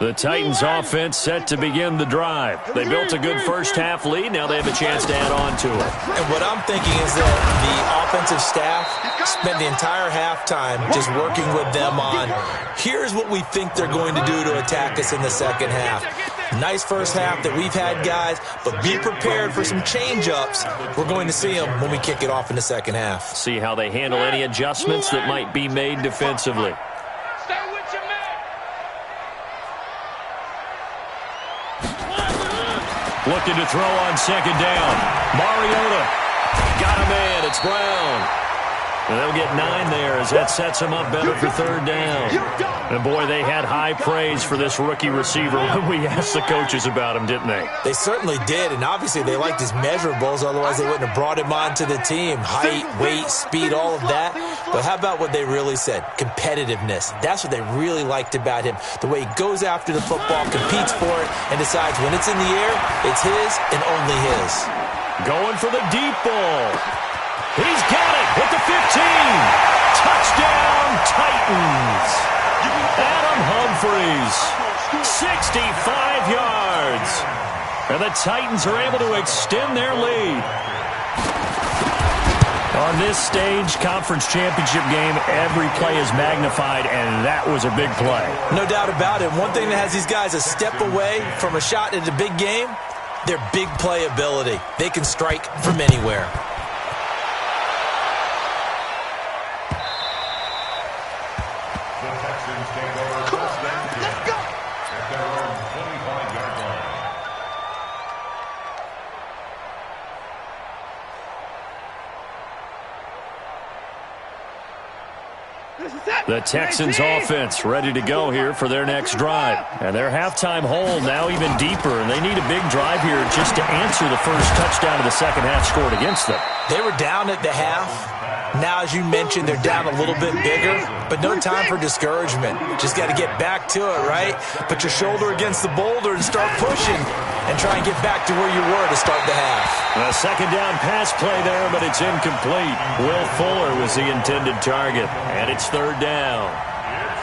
The Titans offense set to begin the drive. They built a good first-half lead. Now they have a chance to add on to it. And what I'm thinking is that the offensive staff spent the entire halftime just working with them on, here's what we think they're going to do to attack us in the second half. Nice first half that we've had, guys, but be prepared for some change-ups. We're going to see them when we kick it off in the second half. See how they handle any adjustments that might be made defensively. Looking to throw on second down. Mariota got a man. It's Brown. And they'll get 9 there as that sets them up better for third down. And, boy, they had high praise for this rookie receiver when we asked the coaches about him, didn't they? They certainly did, and obviously they liked his measurables. Otherwise, they wouldn't have brought him onto the team. Height, weight, speed, all of that. But how about what they really said? Competitiveness. That's what they really liked about him. The way he goes after the football, competes for it, and decides when it's in the air, it's his and only his. Going for the deep ball. He's got it at the 15. Touchdown, Titans. Adam Humphries, 65 yards. And the Titans are able to extend their lead. On this stage, conference championship game, every play is magnified, and that was a big play. No doubt about it. One thing that has these guys a step away from a shot at a big game, their big play ability. They can strike from anywhere. The Texans offense ready to go here for their next drive. And their halftime hole now even deeper, and they need a big drive here just to answer the first touchdown of the second half scored against them. They were down at the half. Now, as you mentioned, they're down a little bit bigger, but no time for discouragement. Just got to get back to it, right? Put your shoulder against the boulder and start pushing and try and get back to where you were to start the half. A second down pass play there, but it's incomplete. Will Fuller was the intended target, and it's third down.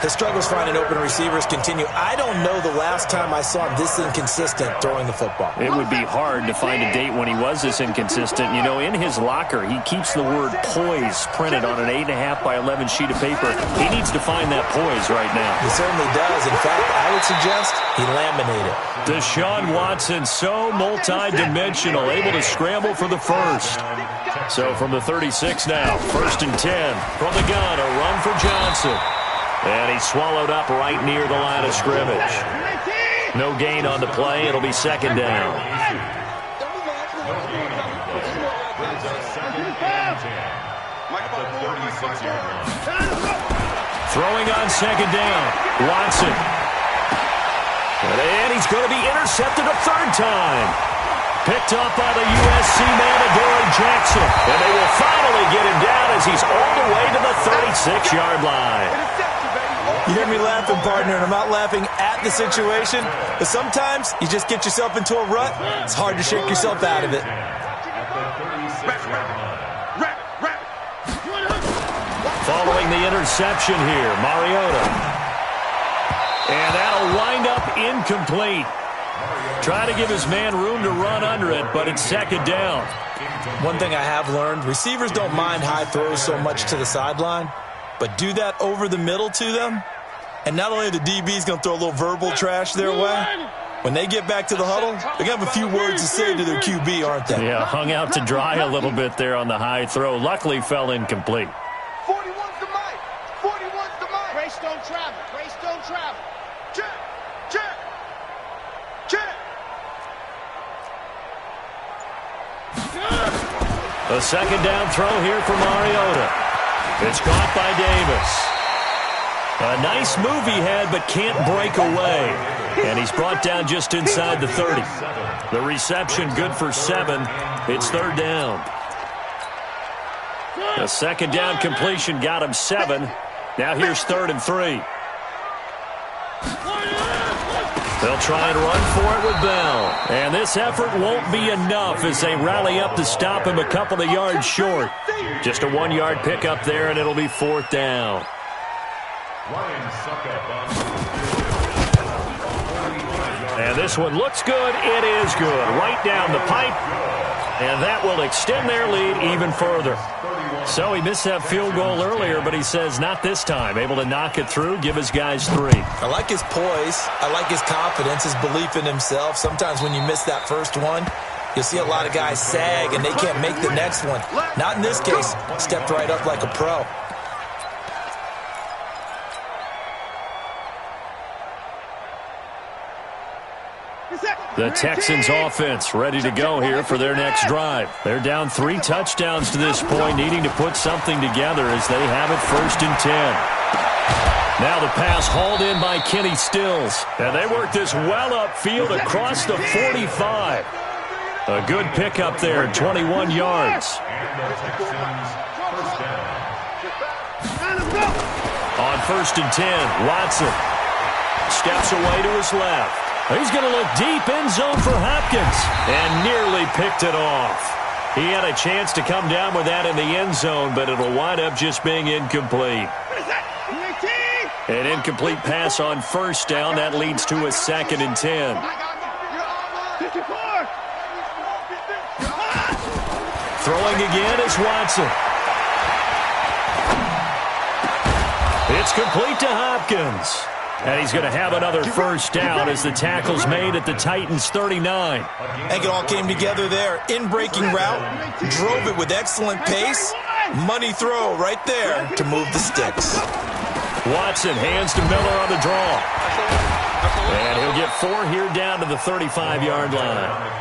His struggles finding open receivers continue. I don't know the last time I saw him this inconsistent throwing the football. It would be hard to find a date when he was this inconsistent. You know, in his locker, he keeps the word poise printed on an 8.5 by 11 sheet of paper. He needs to find that poise right now. He certainly does. In fact, I would suggest he laminated. Deshaun Watson, so multi-dimensional, able to scramble for the first. So from the 36 now, 1st and 10. From the gun, a run for Johnson. And he's swallowed up right near the line of scrimmage. No gain on the play. It'll be second down. Throwing on second down. Watson. And he's going to be intercepted a third time. Picked up by the USC man, Adoree Jackson. And they will finally get him down as he's all the way to the 36-yard line. You hear me laughing, partner, and I'm not laughing at the situation, but sometimes you just get yourself into a rut. It's hard to shake yourself out of it. Following the interception here, Mariota. And that'll wind up incomplete. Try to give his man room to run under it, but it's second down. One thing I have learned, receivers don't mind high throws so much to the sideline, but do that over the middle to them, and not only are the DBs going to throw a little verbal trash their way, when they get back to the huddle, they're going to have a few words to say to their QB, aren't they? Yeah, hung out to dry a little bit there on the high throw. Luckily fell incomplete. 41's the mic. 41's the mic. Grace don't travel. Grace don't travel. Check. Check. Check. A second down throw here for Mariota. It's caught by Davis. A nice move he had, but can't break away. And he's brought down just inside the 30. The reception good for 7. It's third down. A second down completion got him 7. Now here's 3rd and 3. They'll try and run for it with Bell. And this effort won't be enough as they rally up to stop him a couple of yards short. Just a 1-yard pickup there, and it'll be 4th down. And this one looks good. It is good. Right down the pipe. And that will extend their lead even further. So he missed that field goal earlier, but he says not this time. Able to knock it through, give his guys 3. I like his poise. I like his confidence, his belief in himself. Sometimes when you miss that first one, you'll see a lot of guys sag and they can't make the next one. Not in this case. Stepped right up like a pro. The Texans offense ready to go here for their next drive. They're down 3 touchdowns to this point, needing to put something together as they have it 1st and 10. Now the pass hauled in by Kenny Stills. And they work this well upfield across the 45. A good pickup there, 21 yards. On 1st and 10, Watson steps away to his left. He's going to look deep end zone for Hopkins and nearly picked it off. He had a chance to come down with that in the end zone, but it'll wind up just being incomplete. An incomplete pass on 1st down. That leads to a 2nd and 10. Throwing again is Watson. It's complete to Hopkins. And he's going to have another 1st down as the tackle's made at the Titans' 39. I think it all came together there. In-breaking route, drove it with excellent pace. Money throw right there to move the sticks. Watson hands to Miller on the draw. And he'll get 4 here down to the 35-yard line.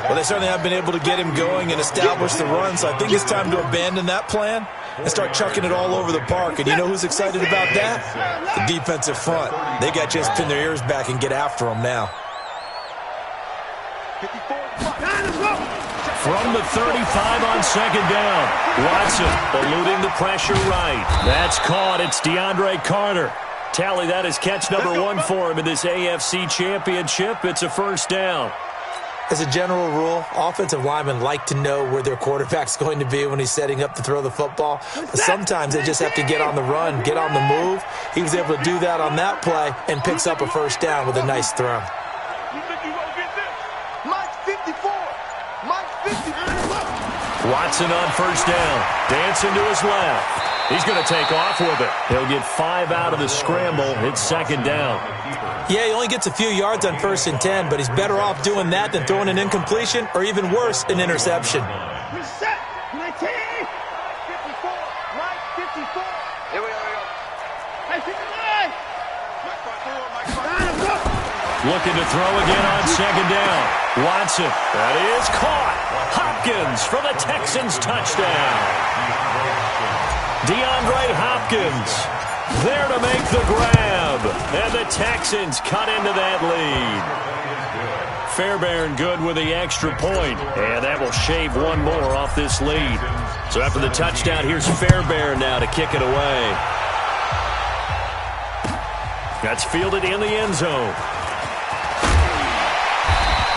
Well, they certainly have been able to get him going and establish the run, so I think it's time to abandon that plan and start chucking it all over the park. And you know who's excited about that? The defensive front. They got a chance to pin their ears back and get after him now. From the 35 on 2nd down, Watson eluding the pressure right. That's caught. It's DeAndre Carter. Tally, that is catch number 1 for him in this AFC Championship. It's a 1st down. As a general rule, offensive linemen like to know where their quarterback's going to be when he's setting up to throw the football. But sometimes they just have to get on the run, get on the move. He was able to do that on that play and picks up a 1st down with a nice throw. Watson on 1st down. Dancing to his left. He's going to take off with it. He'll get 5 out of the scramble. It's 2nd down. Yeah, he only gets a few yards on 1st and 10, but he's better off doing that than throwing an incompletion or even worse, an interception. Looking to throw again on 2nd down. Watson. That is caught. Hopkins for the Texans touchdown. DeAndre Hopkins there to make the grab. And the Texans cut into that lead. Fairbairn good with the extra point. And that will shave 1 more off this lead. So after the touchdown, here's Fairbairn now to kick it away. That's fielded in the end zone.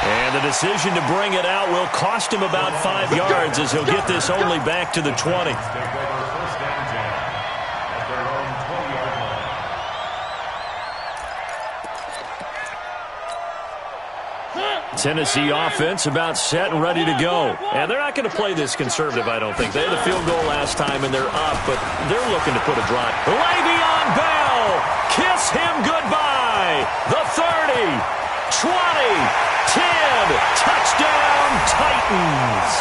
And the decision to bring it out will cost him about 5 yards as he'll get this only back to the 20. Tennessee offense about set and ready to go. And they're not going to play this conservative, I don't think. They had the field goal last time, and they're up, but they're looking to put a drive. Le'Veon Bell! Kiss him goodbye! The 30, 20, 10, touchdown Titans!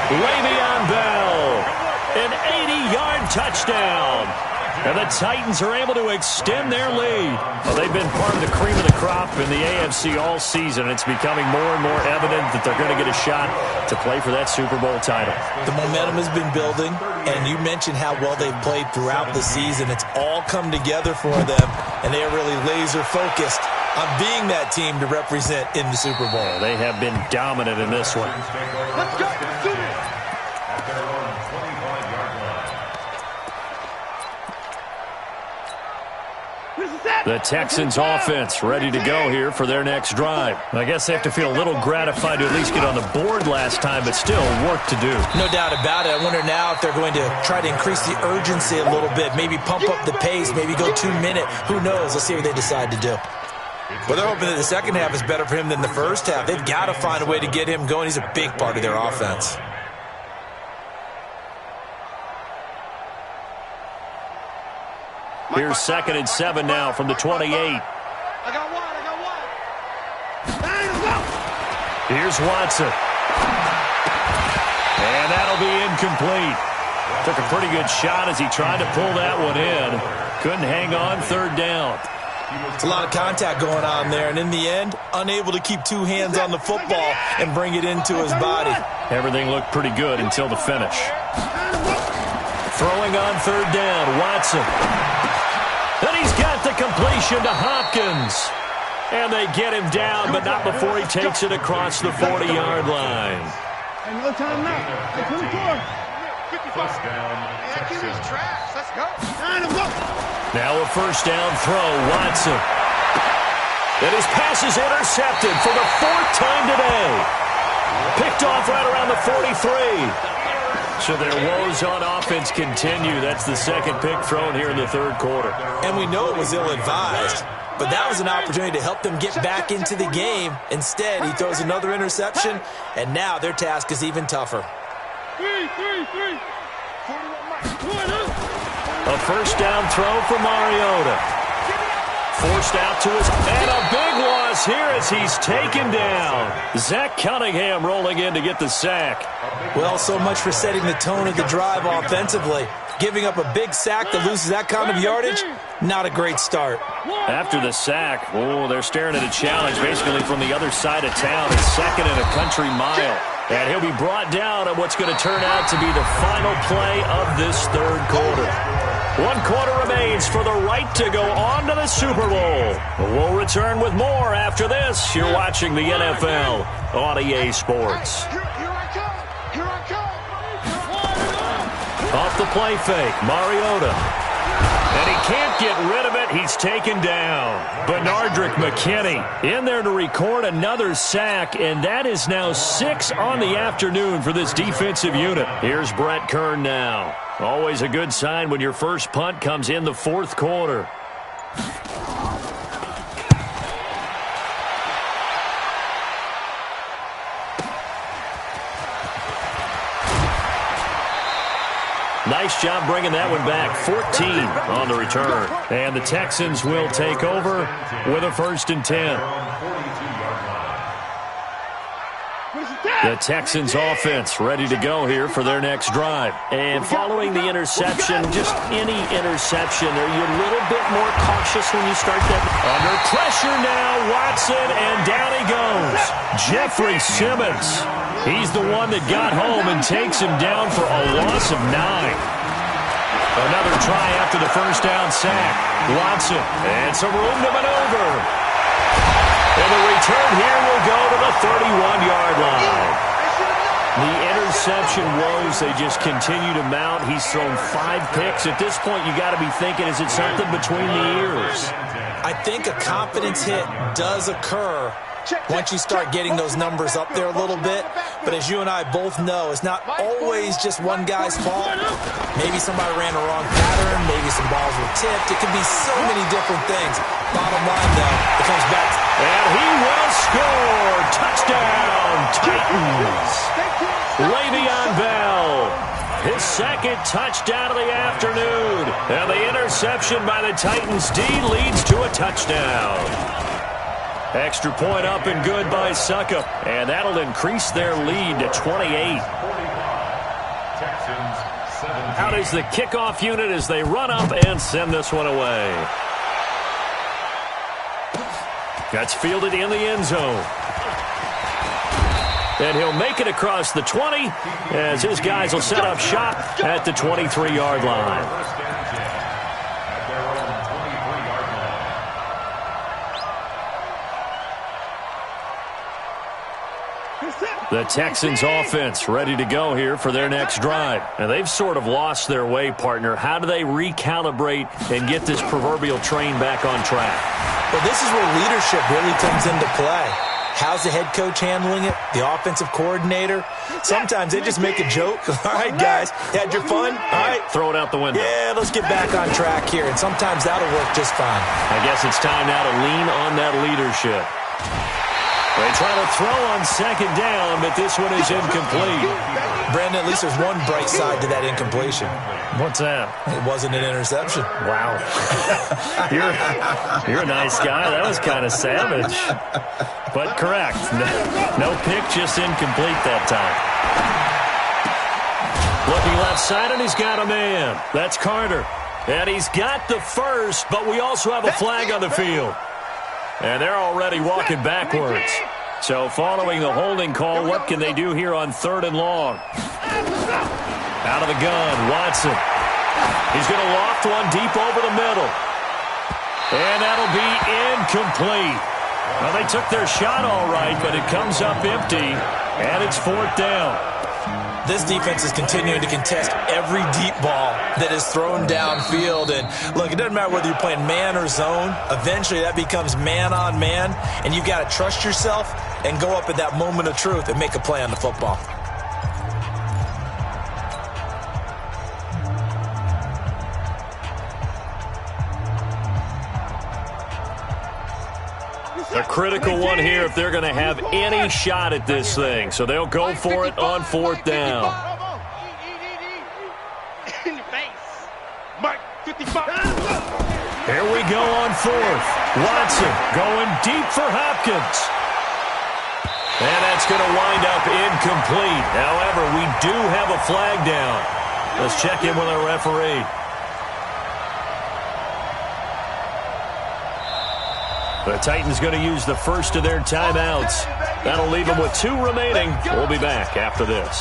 Le'Veon Bell, an 80-yard touchdown. And the Titans are able to extend their lead. Well, they've been part of the cream of the crop in the AFC all season. It's becoming more and more evident that they're going to get a shot to play for that Super Bowl title. The momentum has been building, and you mentioned how well they've played throughout the season. It's all come together for them, and they are really laser-focused on being that team to represent in the Super Bowl. They have been dominant in this one. Let's go. The Texans offense ready to go here for their next drive. I guess they have to feel a little gratified to at least get on the board last time, but still work to do. No doubt about it. I wonder now if they're going to try to increase the urgency a little bit, maybe pump up the pace, maybe go 2-minute. Who knows? Let's see what they decide to do. Well, they're hoping that the second half is better for him than the first half. They've got to find a way to get him going. He's a big part of their offense. Here's 2nd and 7 now from the 28. I got one. Here's Watson. And that'll be incomplete. Took a pretty good shot as he tried to pull that one in. Couldn't hang on, 3rd down. It's a lot of contact going on there, and in the end, unable to keep 2 hands on the football and bring it into his body. Everything looked pretty good until the finish. Throwing on 3rd down, Watson. And he's got the completion to Hopkins. And they get him down, but not before he takes it across the 40-yard line. And no time now. Hey, come forward. 55. Give me his tracks. Let's go. Now a 1st down throw, Watson. And his pass is intercepted for the 4th time today. Picked off right around the 43. So their woes on offense continue. That's the 2nd pick thrown here in the 3rd quarter. And we know it was ill-advised, but that was an opportunity to help them get back into the game. Instead, he throws another interception, and now their task is even tougher. A 1st down throw for Mariota. Forced out to his, and a big loss here as he's taken down. Zach Cunningham rolling in to get the sack. Well, so much for setting the tone of the drive offensively. Giving up a big sack that loses that kind of yardage, not a great start. After the sack, they're staring at a challenge basically from the other side of town. It's 2nd and a country mile. And he'll be brought down on what's going to turn out to be the final play of this 3rd quarter. 1 quarter remains for the right to go on to the Super Bowl. We'll return with more after this. You're watching the NFL on EA Sports. Here I come. Off the play fake, Mariota. And he can't get rid of it. He's taken down. Benardrick McKinney in there to record another sack, and that is now 6 on the afternoon for this defensive unit. Here's Brett Kern now. Always a good sign when your first punt comes in the 4th quarter. Nice job bringing that one back. 14 on the return. And the Texans will take over with a 1st and 10. The Texans offense ready to go here for their next drive. And following the interception, just any interception, are you a little bit more cautious when you start that? Under pressure now, Watson, and down he goes. Jeffrey Simmons. He's the one that got home and takes him down for a loss of 9. Another try after the 1st down sack. Watson, and some room to maneuver. And the return here will go to the 31-yard line. The interception woes, they just continue to mount. He's thrown 5 picks. At this point, you got to be thinking, is it something between the ears? I think a confidence hit does occur once you start getting those numbers up there a little bit. But as you and I both know, it's not always just one guy's fault. Maybe somebody ran a wrong pattern. Maybe some balls were tipped. It can be so many different things. Bottom line, though, it comes back to... And he will score. Touchdown, Titans. Le'Veon Bell. His 2nd touchdown of the afternoon. And the interception by the Titans D leads to a touchdown. Extra point up and good by Suckup. And that'll increase their lead to 28. Out is the kickoff unit as they run up and send this one away. That's fielded in the end zone. And he'll make it across the 20 as his guys will set up shop at the 23-yard line. The Texans offense ready to go here for their next drive. And they've sort of lost their way, partner. How do they recalibrate and get this proverbial train back on track? Well, this is where leadership really comes into play. How's the head coach handling it? The offensive coordinator? Sometimes they just make a joke. All right, guys, had your fun? All right. Throw it out the window. Yeah, let's get back on track here, and sometimes that'll work just fine. I guess it's time now to lean on that leadership. They try to throw on second down, but this one is incomplete. Brandon, at least there's one bright side to that incompletion. What's that? It wasn't an interception. Wow. You're a nice guy. That was kind of savage. But correct. No pick, just incomplete that time. Looking left side, and he's got a man. That's Carter. And he's got the first, but we also have a flag on the field. And they're already walking backwards. So following the holding call, what can they do here on 3rd and long? Out of the gun, Watson. He's going to loft one deep over the middle. And that'll be incomplete. Well, they took their shot all right, but it comes up empty, and it's 4th down. This defense is continuing to contest every deep ball that is thrown downfield. And, look, it doesn't matter whether you're playing man or zone. Eventually, that becomes man-on-man, and you've got to trust yourself and go up at that moment of truth and make a play on the football. A critical one here if they're going to have any shot at this thing. So they'll go for it on 4th down. In your face. Mike, 55. Here we go on 4th. Watson going deep for Hopkins. And that's going to wind up incomplete. However, we do have a flag down. Let's check in with our referee. The Titans going to use the first of their timeouts. That'll leave them with 2 remaining. We'll be back after this.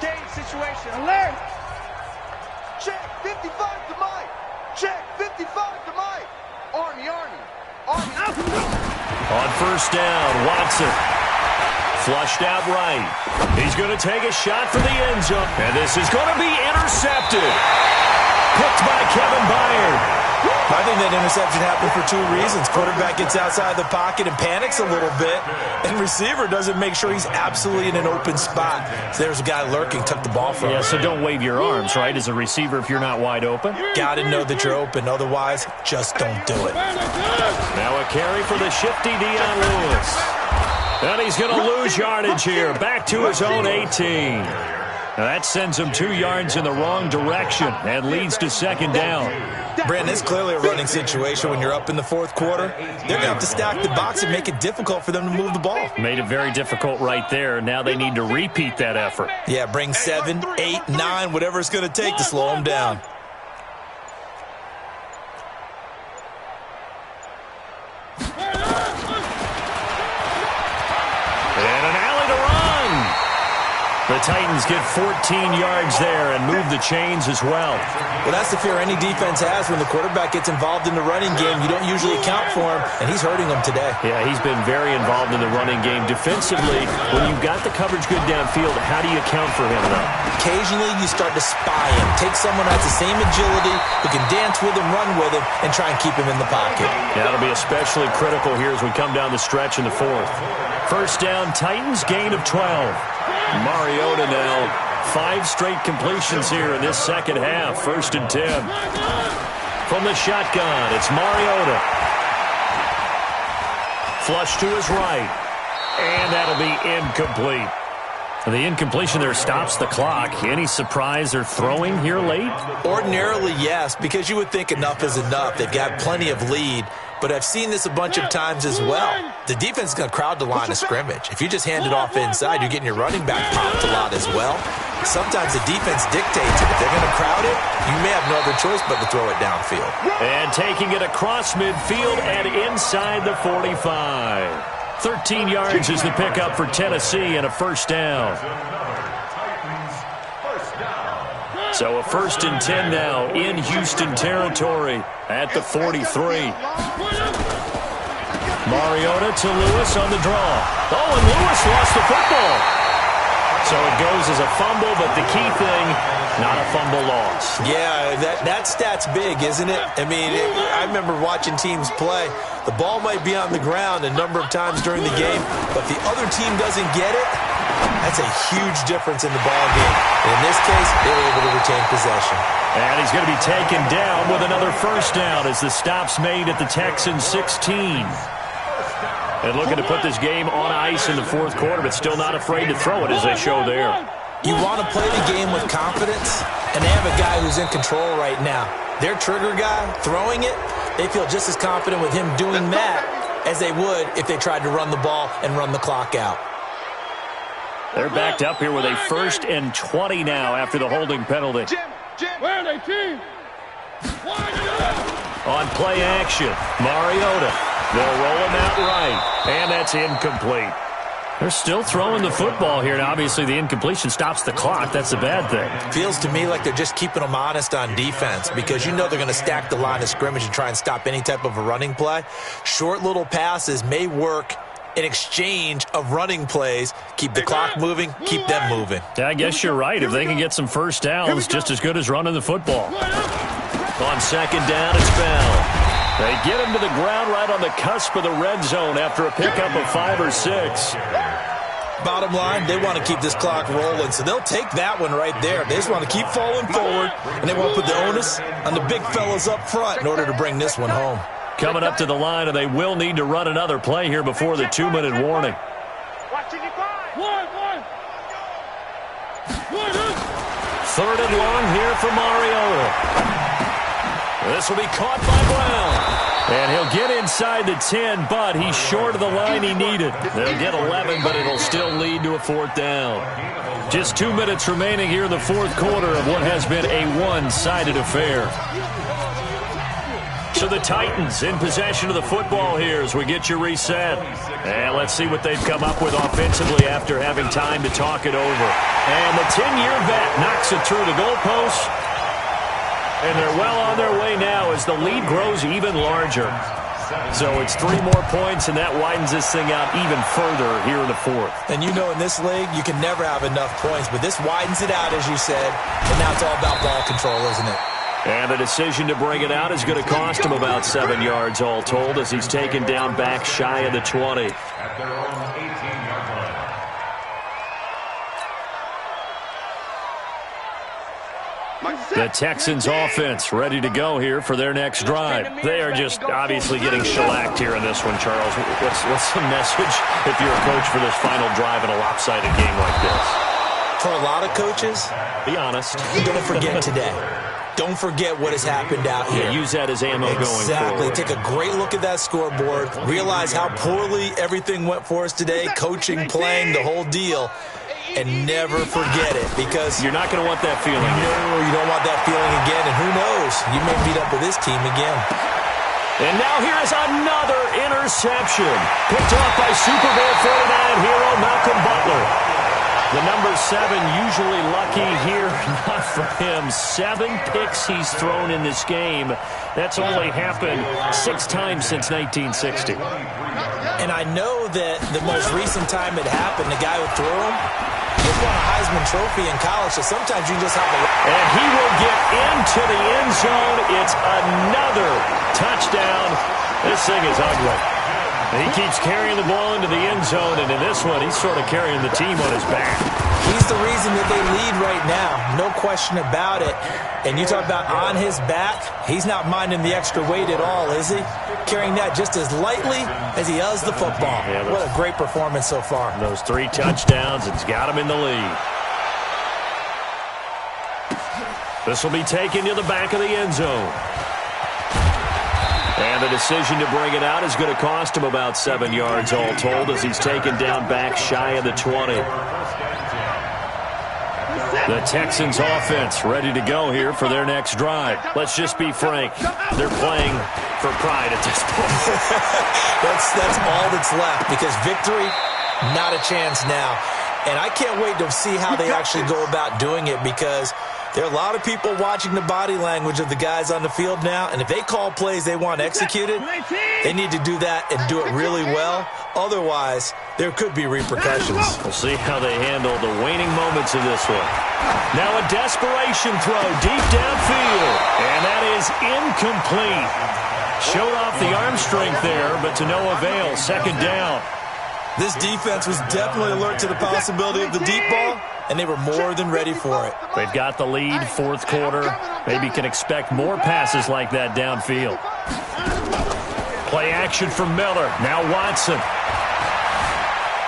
Game situation. Alert. Check 55 to Mike. Check 55 to Mike. Army. On 1st down, Watson. Flushed out right. He's going to take a shot for the end zone. And this is going to be intercepted. Picked by Kevin Byard. I think that interception happened for 2 reasons. Quarterback gets outside the pocket and panics a little bit, and receiver doesn't make sure he's absolutely in an open spot. So there's a guy lurking, took the ball from him. Yeah, so don't wave your arms, right, as a receiver if you're not wide open. Got to know that you're open. Otherwise, just don't do it. Now a carry for the shifty Dion Lewis. And he's going to lose yardage here. Back to his own 18. Now that sends him 2 yards in the wrong direction and leads to 2nd down. Brandon, it's clearly a running situation when you're up in the 4th quarter. They're going to have to stack the box and make it difficult for them to move the ball. Made it very difficult right there. Now they need to repeat that effort. Yeah, bring 7, 8, 9, whatever it's going to take to slow them down. And an alley to run. The Titans get 14 yards there and move the chains as well. Well, that's the fear any defense has when the quarterback gets involved in the running game. You don't usually account for him, and he's hurting them today. Yeah, he's been very involved in the running game. Defensively, when you've got the coverage good downfield, how do you account for him, though? Occasionally, you start to spy him. Take someone who has the same agility, who can dance with him, run with him, and try and keep him in the pocket. Yeah, that'll be especially critical here as we come down the stretch in the 4th. 1st down, Titans, gain of 12. Mariota now 5 straight completions here in this 2nd half. 1st and 10. From the shotgun, it's Mariota. Flush to his right. And that'll be incomplete. The incompletion there stops the clock. Any surprise they're throwing here late? Ordinarily, yes, because you would think enough is enough. They've got plenty of lead. But I've seen this a bunch of times as well. The defense is going to crowd the line of scrimmage. If you just hand it off inside, you're getting your running back popped a lot as well. Sometimes the defense dictates it. If they're going to crowd it, you may have no other choice but to throw it downfield. And taking it across midfield and inside the 45. 13 yards is the pickup for Tennessee and a 1st down. So a 1st and 10 now in Houston territory at the 43. Mariota to Lewis on the draw. Oh, and Lewis lost the football. So it goes shows as a fumble, but the key thing, not a fumble loss. Yeah, that stat's big, isn't it? I mean, I remember watching teams play. The ball might be on the ground a number of times during the game, but if the other team doesn't get it, that's a huge difference in the ball game. And in this case, they were able to retain possession. And he's going to be taken down with another first down as the stop's made at the Texans 16. And looking to put this game on ice in the fourth quarter, but still not afraid to throw it as they show there. You want to play the game with confidence, and they have a guy who's in control right now. Their trigger guy, throwing it, they feel just as confident with him doing that as they would if they tried to run the ball and run the clock out. They're backed up here with a 1st and 20 now after the holding penalty. Where are they, team? On play action, Mariota. They'll roll him out right, and that's incomplete. They're still throwing the football here, and obviously the incompletion stops the clock. That's a bad thing. Feels to me like they're just keeping them honest on defense because you know they're going to stack the line of scrimmage and try and stop any type of a running play. Short little passes may work in exchange of running plays. Keep the clock moving, keep them moving. Yeah, I guess you're right. If they can get some first downs, just as good as running the football. On second down, it's Bell. They get him to the ground right on the cusp of the red zone after a pickup of 5 or 6. Bottom line, they want to keep this clock rolling, so they'll take that one right there. They just want to keep falling forward, and they want to put the onus on the big fellas up front in order to bring this one home. Coming up to the line, and they will need to run another play here before the 2-minute warning. Third and long here for Mariota. This will be caught by Brown. And he'll get inside the 10, but he's short of the line he needed. They'll get 11, but it'll still lead to a 4th down. Just 2 minutes remaining here in the fourth quarter of what has been a one-sided affair. So the Titans in possession of the football here as we get you reset. And let's see what they've come up with offensively after having time to talk it over. And the 10-year vet knocks it through the goalpost. And they're well on their way now as the lead grows even larger. So it's 3 more points, and that widens this thing out even further here in the fourth. And you know in this league, you can never have enough points, but this widens it out, as you said, and now it's all about ball control, isn't it? And the decision to bring it out is going to cost him about 7 yards all told as he's taken down back shy of the 20. The Texans offense ready to go here for their next drive. They are just obviously getting shellacked here in this one, Charles. What's the message if you're a coach for this final drive in a lopsided game like this? For a lot of coaches, be honest. Don't forget today. Don't forget what has happened out here. Yeah, use that as ammo going forward. Exactly. Take a great look at that scoreboard. Realize how poorly everything went for us today. Coaching, playing, the whole deal. And never forget it, because you're not going to want that feeling. No, you don't want that feeling again, and who knows, you may meet up with this team again. And now here's another interception. Picked off by Super Bowl 49 hero Malcolm Butler. The number 7 usually lucky here, not for him. 7 picks he's thrown in this game. That's only happened 6 times since 1960. And I know that the most recent time it happened, the guy who threw him, just won a Heisman Trophy in college, so sometimes you just have a... And he will get into the end zone. It's another touchdown. This thing is ugly. And he keeps carrying the ball into the end zone, and in this one, he's sort of carrying the team on his back. He's the reason that they lead right now, no question about it. And you talk about on his back, he's not minding the extra weight at all, is he? Carrying that just as lightly as he does the football. Yeah, what a great performance so far. Those 3 touchdowns, it's got him in the lead. This will be taken to the back of the end zone. And the decision to bring it out is going to cost him about 7 yards all told as he's taken down back shy of the 20. The Texans offense ready to go here for their next drive. Let's just be frank. They're playing for pride at this point. That's all that's left, because victory, not a chance now. And I can't wait to see how they actually go about doing it, because there are a lot of people watching the body language of the guys on the field now, and if they call plays they want executed, they need to do that and do it really well. Otherwise, there could be repercussions. We'll see how they handle the waning moments elements of this one. Now a desperation throw deep downfield, and that is incomplete. Showed off the arm strength there, but to no avail. Second down. This defense was definitely alert to the possibility of the deep ball, and they were more than ready for it. They've got the lead, fourth quarter. Maybe can expect more passes like that downfield. Play action from Miller. Now Watson.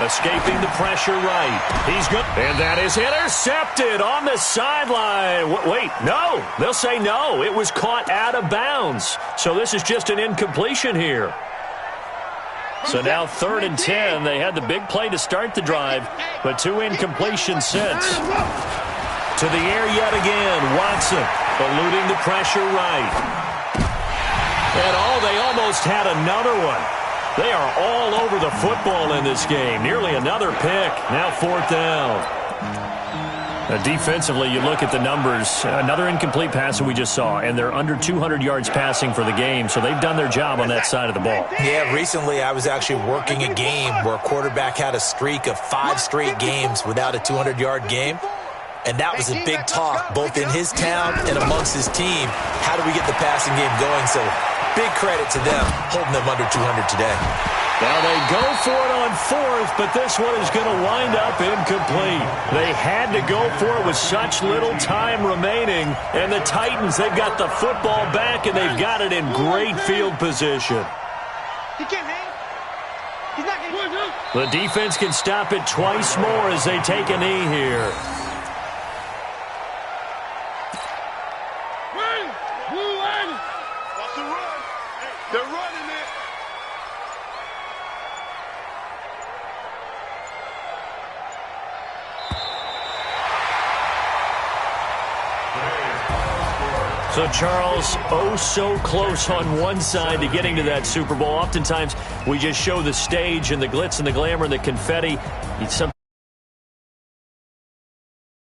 Escaping the pressure right. He's good. And that is intercepted on the sideline. Wait, no. They'll say no. It was caught out of bounds. So this is just an incompletion here. So now 3rd and 10. They had the big play to start the drive, but 2 incompletions since. To the air yet again. Watson eluding the pressure right. And they almost had another one. They are all over the football in this game. Nearly another pick. Now 4th down. Defensively, you look at the numbers. Another incomplete pass that we just saw, and they're under 200 yards passing for the game, so they've done their job on that side of the ball. Yeah, recently I was actually working a game where a quarterback had a streak of 5 straight games without a 200-yard game, and that was a big talk both in his town and amongst his team. How do we get the passing game going? So big credit to them holding them under 200 today. Now they go for it on 4th, but this one is going to wind up incomplete. They had to go for it with such little time remaining. And the Titans, they've got the football back, and they've got it in great field position. The defense can stop it twice more as they take a knee here. They're running it. So, Charles, oh so close on one side to getting to that Super Bowl. Oftentimes, we just show the stage and the glitz and the glamour and the confetti.